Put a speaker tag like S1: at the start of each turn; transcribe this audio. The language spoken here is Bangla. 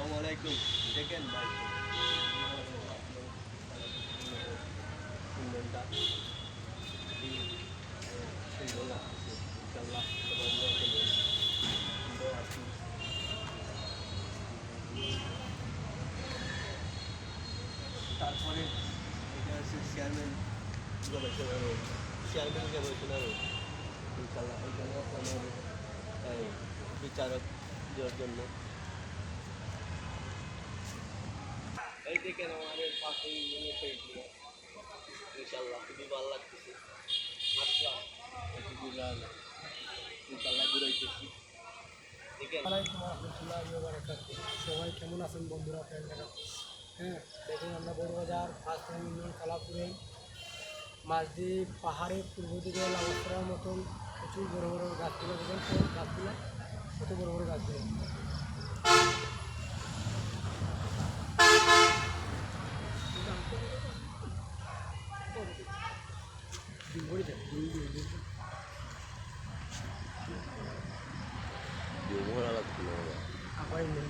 S1: আসসালামাইকুম দেখেন ভাই সুন্দরটা সুন্দর লাগতেছে ইনশাল্লাহ সবাই দোয়া করবেন সুন্দর আছি তারপরে এটা হচ্ছে চেয়ারম্যান গবেষণা রোড চেয়ারম্যান গবেষণা রোড ইনশাল্লাহ এখানে আপনার বিচারক দেওয়ার জন্য এই দেখেন আমাদের পাশে ইনশাল্লাহ খুবই ভালো লাগতেছে আসলাম ইনশাল্লাহ ঘুরাইতেছি দেখেন
S2: আসসালামাইকুম রহমতুল্লাহ বারাকাতুহু। সবাই কেমন আছেন বন্ধুরা, ফ্রেন্ডরা? হ্যাঁ, দেখুন আমরা বড়বাজার ফার্স্ট ইউনিয়ন কালাপুরে মাঝদ্বীপ পাহাড়ের পূর্ব দিকে লাভ করার মতন প্রচুর বড় বড় গাছগুলো দেখেন, তো গাছগুলো কত বড় বড় গাছগুলো।
S1: Yung mura lang
S2: apa ini